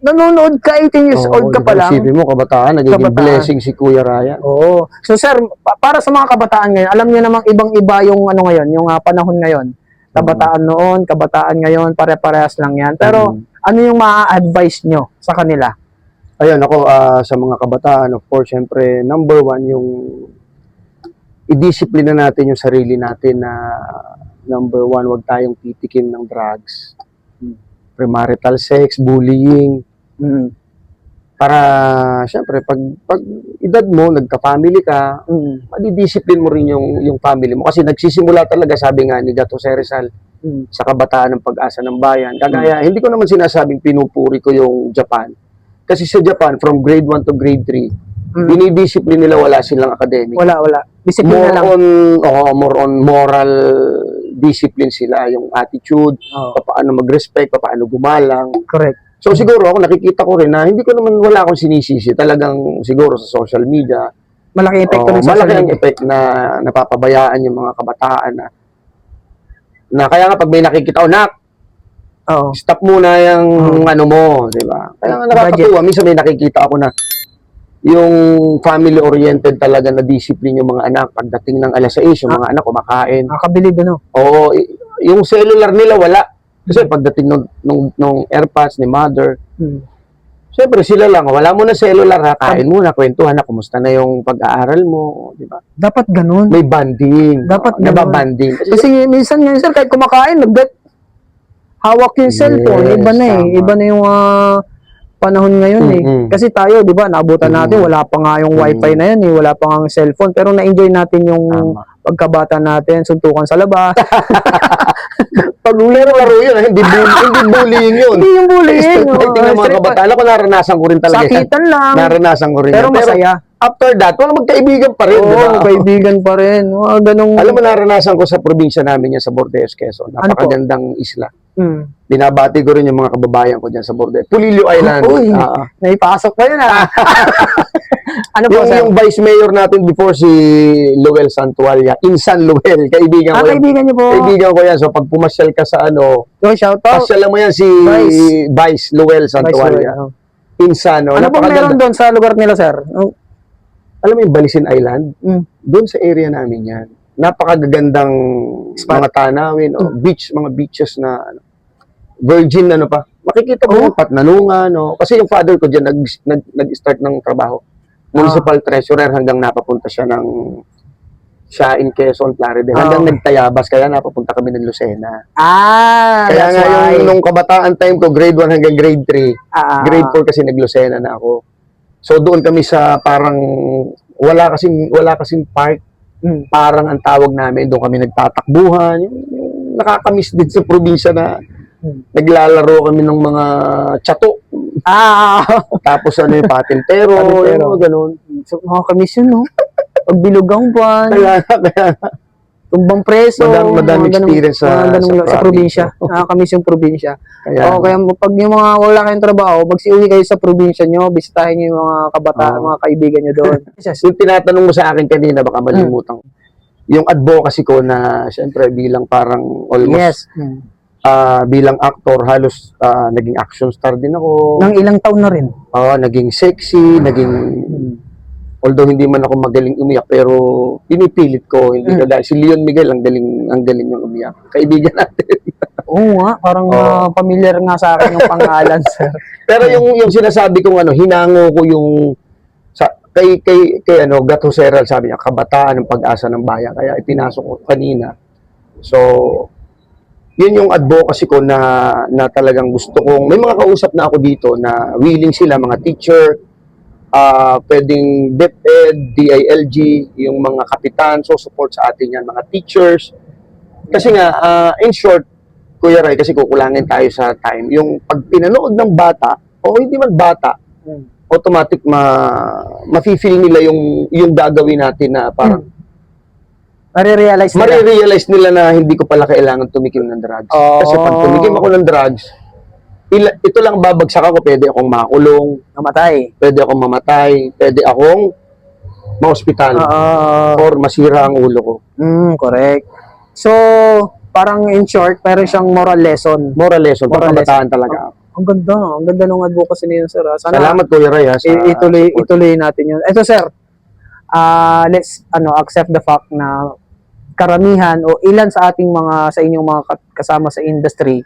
Nanonood ka, 18 years old ka pa lang. Isipin mo, kabataan, nagiging Kabataan. blessing si Kuya Ryan. Oo. So sir, para sa mga kabataan ngayon, alam niyo namang ibang-iba yung ano ngayon, yung panahon ngayon. Kabataan noon, kabataan ngayon, pare-parehas lang yan. Pero ano yung ma-advise nyo sa kanila? Ayun, ako, sa mga kabataan, of course, syempre, number 1, yung i-discipline na natin yung sarili natin na number 1, wag tayong titikin ng drugs, premarital sex, bullying, para, syempre, pag edad mo, nagka-family ka, madidiscipline mo rin yung family mo. Kasi nagsisimula talaga, sabi nga ni Gato Rizal, sa kabataan ng pag-asa ng bayan. Kagaya, hindi ko naman sinasabing pinupuri ko yung Japan. Kasi sa Japan, from grade 1 to grade 3, dinidiscipline nila, wala silang academic. Wala. Disiplina lang. More on moral discipline sila, yung attitude, paano mag-respect, paano gumalang. Correct. So siguro ako nakikita ko rin na hindi ko naman wala akong sinisisi. Talagang siguro sa social media, Malaking epekto ng social malaki ang media. effect na napapabayaan yung mga kabataan na kaya nga pag may nakikita, nak, Oo. stop muna yung ano mo, di ba? Kaya nga nakakatuwa, minsan may nakikita ako na yung family-oriented talaga na discipline yung mga anak. Pagdating ng alas 6, yung mga anak kumakain. Nakakabilib, ano? Oo, yung cellular nila wala. Kasi pagdating nung AirPods ni mother, Siyempre, sila lang. Wala mo na cellular, ha? Kain muna, kwentuhan na, kumusta na yung pag-aaral mo, di ba? Dapat ganun. May banding. Dapat ganun. Nababanding. Kasi minsan nga, sir, kahit kumakain, hawak yung cellphone. Iba na eh. tama. Iba na yung panahon ngayon eh. Mm-mm. Kasi tayo, di ba, naabutan natin, wala pa nga yung wifi na yan eh. Wala pa nga ang cellphone. Pero na-enjoy natin yung Tama. pagkabata natin, suntukan sa labas. Pag-uwi, Pero laro yun, ha? Hindi bullying yun. hindi yung bullying. Tingnan mga Straight kabataan. Ako, naranasan ko rin talaga yan. Sakitan lang. Naranasan ko rin Pero yan. masaya. After that, wala magkaibigan pa rin. Oo, di ba? kaibigan pa rin. Ganong... Alam mo, naranasan ko sa probinsya namin yan sa Bordeaux, Quezon. Ano po? Napakagandang isla. Hmm. Binabati ko rin yung mga kababayan ko dyan sa Bordeaux. Pulilio Island. Uy, Ah. naipasok pa yun ano po, sir? yung vice mayor natin before si Luel Santualia, Insan Luel, kaibigan ko yan. Kaibigan niyo po. Kaibigan ko yan. So pag pumasyal ka sa ano, Yo, shout out. pasyalan mo yan si Vice Luel Santualia. Insan, no? Ano pong Napakaganda. meron doon sa lugar nila, sir? Alam mo yung Balisin Island? Mm. Doon sa area namin yan. Napakagandang mga tanawin, beach, mga beaches na ano, virgin ano pa. Makikita mo yung Patnanungan, no? Kasi yung father ko diyan nag-start ng trabaho. Municipal treasurer hanggang napapunta siya in Quezon, Plaridel. Hanggang nagtayabas, kaya napapunta kami ng Lucena. Kaya that's nga why. nung kabataan time ko, grade 1 hanggang grade 3, grade 4 kasi nag-Lucena na ako. So doon kami sa parang wala kasing park. Parang ang tawag namin, doon kami nagtatakbuhan. Yung nakakamiss din sa probinsya na naglalaro kami ng mga tsato. Tapos ano yung patintero, yung mga ganun. So, makakamiss yun, no? Pagbilugang buwan, Kaya tumbang preso, madami experience sa probinsya. Nakakamiss yung probinsya. Kaya, Kaya pag yung mga wala kayong trabaho, magsiuwi kayo sa probinsya nyo, bisitahin nyo yung mga kabataan, mga kaibigan nyo doon. yung tinatanong mo sa akin kanina, baka malimutan ko. Yung advocacy ko na, syempre, bilang parang almost, bilang actor, halos naging action star din ako. Nang ilang taon na rin. Naging sexy, although hindi man ako magaling umiyak, pero pinipilit ko, hindi kagaya. Si Leon Miguel, ang galing yung umiyak. Kaibigan natin. Oo nga, parang familiar nga sa akin yung pangalan, sir. Pero yung sinasabi kong hinango ko yung kay Gato Seral, sabi niya, kabataan ng pag-asa ng bayan. Kaya ipinasok ko kanina. So, yun yung advocacy ko na talagang gusto kong, may mga kausap na ako dito na willing sila, mga teacher, pwedeng DepEd, DILG, yung mga kapitan, so support sa atin yan, mga teachers. Kasi nga, in short, Kuya Ray, kasi kukulangin tayo sa time, yung pag pinanood ng bata, o hindi man bata, automatic mafe-feel nila yung gagawin natin na parang, marirealize nila na hindi ko pala kailangan tumikim ng drugs. Kasi pag tumikim ako ng drugs, ito lang babagsak ako, pwede akong makulong, pwede akong mamatay, pwede akong ma-hospital, or masira ang ulo ko. Correct. So, parang in short, meron siyang moral lesson. Moral lesson, pagkabataan talaga. Ang ganda ng advocacy niyo, sir. Sana salamat Kuya Ray, sa ituloy natin yun. Ito, sir, let's accept the fact na karamihan o ilan sa inyong mga kasama sa industry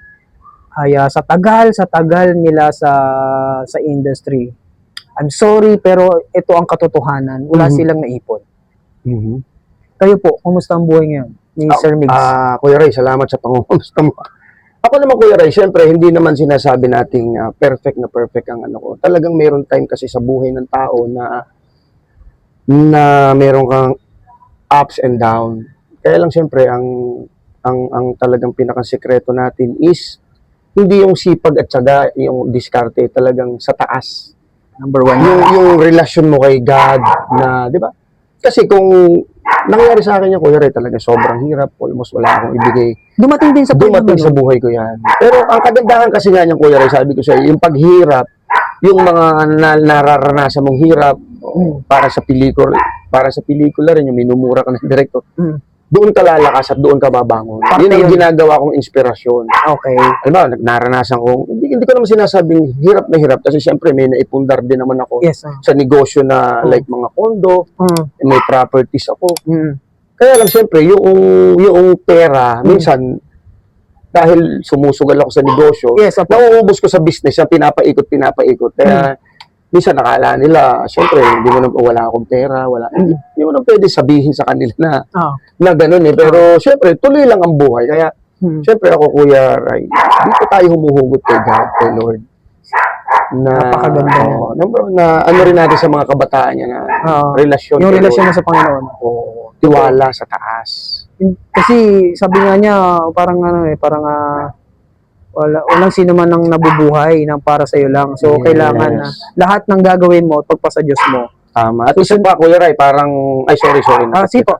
ay sa tagal nila sa industry. I'm sorry, pero ito ang katotohanan. Wala silang naipon. Kayo po, kumusta ang buhay ngayon ni Sir Migs? Kuya Ray, salamat sa pangungumusta mo. Ako naman, Kuya Ray, syempre, hindi naman sinasabi nating perfect ang ano ko. Talagang mayroon time kasi sa buhay ng tao na mayroon kang ups and down. Kaya lang syempre, ang talagang pinakasekreto natin is hindi yung sipag at syaga, yung diskarte, talagang sa taas. Number one. Yung relasyon mo kay God na, di ba? Kasi kung nangyari sa akin yan, Kuya Ray, talaga sobrang hirap. Almost wala akong ibigay. Dumating din sa buhay ko yan. Pero ang kagandahan kasi nga niyan, Kuya Ray, sabi ko sa'yo, yung paghirap, yung mga nararanasan mong hirap, para sa pelikula rin, yung minumura ka ng direktor, doon ka lalakas at doon ka babangon. Yun ang ginagawa kong inspirasyon. Okay. Alam mo, naranasan kong, hindi ko naman sinasabing hirap na hirap kasi syempre may naipundar din naman ako sa negosyo na like mga kondo, may properties ako. Kaya lang syempre, yung pera, minsan, dahil sumusugal ako sa negosyo, Yes, opo. nauubos ko sa business, yung pinapaikot. Kaya, minsan nakala nila, syempre, hindi mo na, wala akong pera, hindi mo na pwede sabihin sa kanila na ganun eh. Pero, syempre, tuloy lang ang buhay. Kaya, syempre ako, Kuya Ray, dito tayo humuhugot kay God, kay Lord. Napakaganda niya. Na ano rin natin sa mga kabataan niya na relasyon. Yung kay relasyon Lord. mo sa Panginoon. Tiwala sa taas. Kasi sabi nga niya, parang walang sino man ang nabubuhay ng para sa iyo lang. So Yes. kailangan na lahat ng gagawin mo pagpa sa Diyos mo. Tama. At isa pa, Kuya Ray, parang, sorry. Sige po.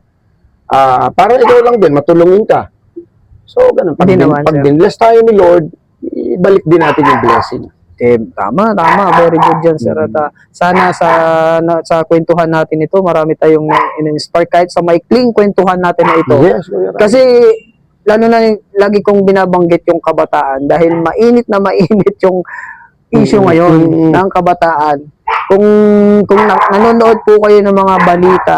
Parang ikaw lang din, matulungin ka. So, ganun. Pag, Hindi naman, pag sir. binless tayo ni Lord, ibalik din natin yung blessing. Tama. Very good dyan, sir. At, sana sa kwentuhan natin ito, marami tayong in-inspire kahit sa maikling kwentuhan natin na ito. Yes, Kuya Ray. Kasi, lalo na lagi kong binabanggit yung kabataan dahil mainit yung issue ngayon ng kabataan. Kung nanonood po kayo ng mga balita,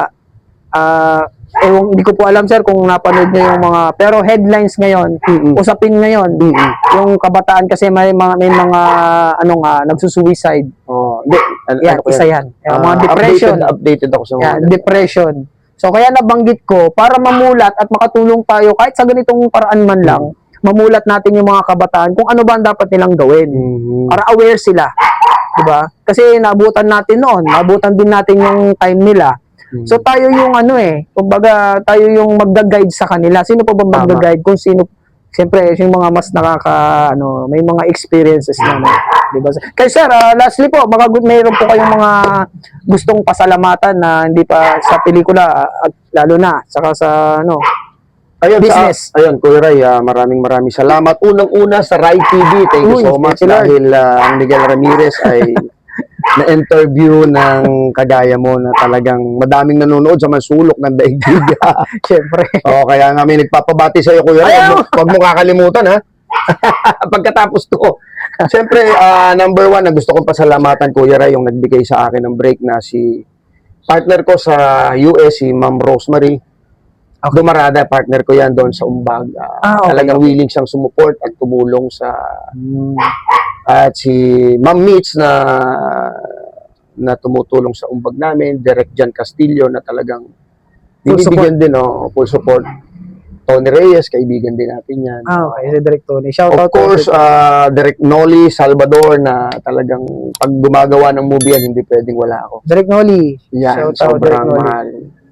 hindi ko po alam sir kung napanood niyo yung mga, pero headlines ngayon, usapin ngayon, yung kabataan kasi may mga nagsusuicide. Hindi. Yan, isa yan. Mga depression. Updated ako sa mga. Depression. So kaya nabanggit ko para mamulat at makatulong tayo kahit sa ganitong paraan man lang, mamulat natin yung mga kabataan kung ano ba ang dapat nilang gawin. Para aware sila. 'Di ba? Kasi naabutan natin noon, naabutan din natin yung time nila. So tayo yung kumbaga tayo yung magga-guide sa kanila. Sino pa ba magga-guide kung sino? Siyempre, yung mga mas may mga experiences na, di ba? Kaya sir, lastly po, baka mayroon po kayong mga gustong pasalamatan na hindi pa sa pelikula, lalo na, saka sa, business. Ayun, Kuya Ray, maraming salamat. Unang-una sa Rai TV, thank you so much thank you, Lord. dahil ang Miguel Ramirez ay na-interview ng kagaya mo na talagang madaming nanonood sa mansulok ng daigdig. Siyempre. Kaya nga may nagpapabati sa iyo, Kuya Ray. Huwag mo kakalimutan, ha? Pagkatapos ko. Siyempre, number one na gusto kong pasalamatan, Kuya Ray, yung nagbigay sa akin ng break na si partner ko sa US, si Ma'am Rosemary. Dumarada, partner ko yan doon sa Umbag. Talagang willing siyang sumuport at tumulong sa... At si Ma'am Mitch na tumutulong sa Umbag namin, Direk Jan Castillo na talagang binibigyan din, full support. Tony Reyes, kaibigan din natin yan. Okay, si Direk Tony. Shout Of out course, Direk Noli Salvador na talagang pag gumagawa ng movie yan, hindi pwedeng wala ako. Direk Noli. Yan, Shout out, Direk sobrang Noli. mahal.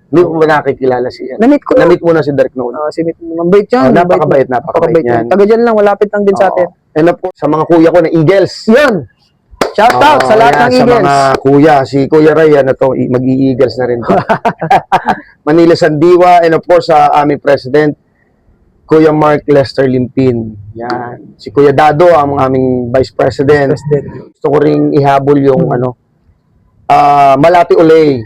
Hindi mo ba nakikilala siya? Na-meet mo na si Direk Noli. Si mabait yan. Napakabait yan. Taga dyan lang, malapit lang din sa atin. And of course, sa mga kuya ko na Eagles. Yun! Shout out sa lahat ng Sa Eagles. mga kuya, si Kuya Ray, mag-i-Eagles na rin to. Manila Sandiwa, and of course, sa aming president, Kuya Mark Lester Limpin. Yan. Si Kuya Dado, ang aming vice president. Gusto ko ring ihabol yung Malati Olay.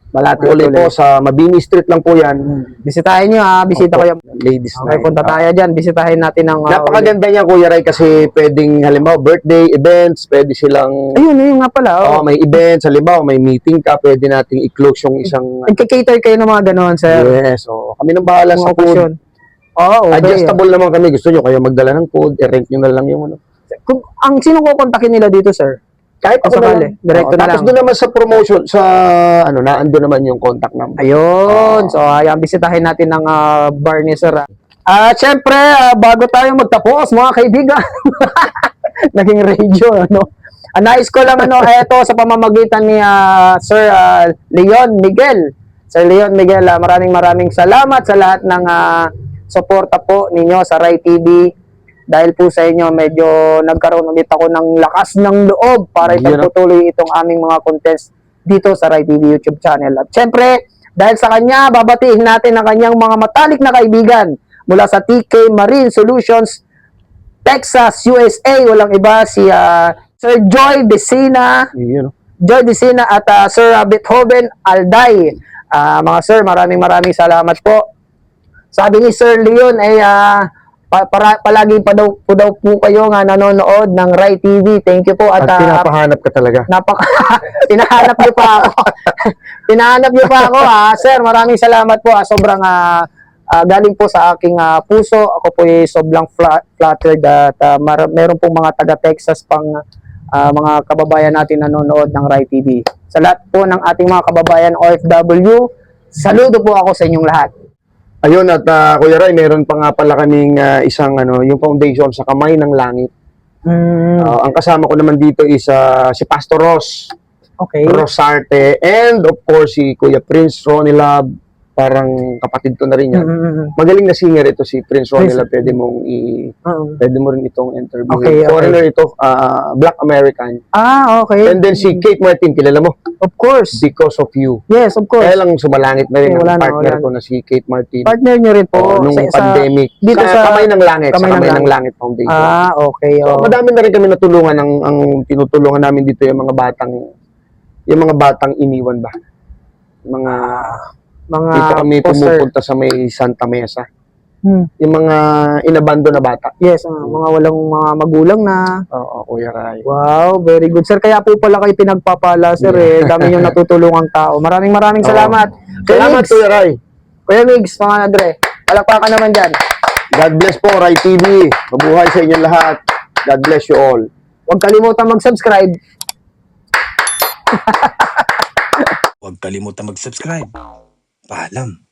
Malati Olay po sa Mabini Street lang po yan. Bisitahin nyo bisita ko yung... Ladies Okay, night. punta tayo dyan. Bisitahin natin ang... Napakaganda niya, Kuya Ray, kasi pwedeng, halimbawa, birthday, events, pwede silang... Ayun nga pala. may events, halimbawa, may meeting ka, pwede nating i-close yung isang... Nagka-cater kayo ng mga ganoon, sir. Yes, kami nang bahala sa food. Okay. Adjustable naman kami. Gusto nyo kayo magdala ng food, i-rent nyo na lang yung Kung ang sino ko kontakin nila dito, sir? Kahit ako sakali, na lang. direkto na Tapos lang. doon naman sa promotion, naandun naman yung contact number. Ayun. So, ayan, bisitahin natin ng bar ni sir. Siyempre, bago tayo magtapos, mga kaibigan, naging radio, nais ko lang, eto sa pamamagitan ni Sir Leon Miguel. Sir Leon Miguel, maraming salamat sa lahat ng suporta po ninyo sa Rai TV. Dahil po sa inyo, medyo nagkaroon ulit ako ng lakas ng loob para ipagpatuloy itong aming mga contest dito sa Rai TV YouTube channel. At syempre, dahil sa kanya, babatiin natin ang kanyang mga matalik na kaibigan mula sa TK Marine Solutions, Texas, USA. Walang iba, si Sir Joy Decina, at Sir Beethoven Alday. Mga sir, maraming salamat po. Sabi ni Sir Leon ay palagi pa daw po kayo nga nanonood ng Rai TV. Thank you po. At pinapahanap ka talaga. Pinahanap niyo pa ako. Pinahanap niyo pa ako, Sir, maraming salamat po. Sobrang galing po sa aking puso. Ako po ay sobrang flattered at meron pong mga taga-Texas pang mga kababayan natin nanonood ng Rai TV. Sa lahat po ng ating mga kababayan OFW, saludo po ako sa inyong lahat. Ayun, at Kuya Ray, meron pa nga pala kaming isang yung foundation sa Kamay ng Langit. Ang kasama ko naman dito is si Pastor Ross Okay. Rosarte, and of course si Kuya Prince Ronnie Love, parang kapatid ko na rin yan. Magaling na singer ito si Prince Ronnie Love, pwede mo rin itong interview. Okay, Foreigner ito, Black American. Okay. And then si Kate Martin, kilala mo? Of course. Because of You. Yes, of course. Kaya lang sumalangit na rin Wala ang na, partner wala ko na si Kate Martin. Partner nyo rin po. Nung pandemic. dito sa Kamay ng Langit. Kamay Sa ng Kamay ng Langit. Langit Foundation. Okay. So, madami na rin kami natulungan. Ang tinutulungan namin dito yung mga batang iniwan ba? Mga dito kami poster. pumupunta sa may Santa Mesa. Hmm. Yung mga inabando na bata. Yes, mga walang mga magulang na. Oo, Kuya Ray. Wow, very good. Sir, kaya po pala kayo pinagpapala, sir. Dami yung natutulungang tao. Maraming salamat. Salamat, Migs, Kuya Ray. Kuya Migs, mga Andre. Palakpakan naman dyan. God bless po, Ray TV. Mabuhay sa inyong lahat. God bless you all. Huwag kalimutan mag-subscribe. Huwag kalimutan mag-subscribe. Paalam.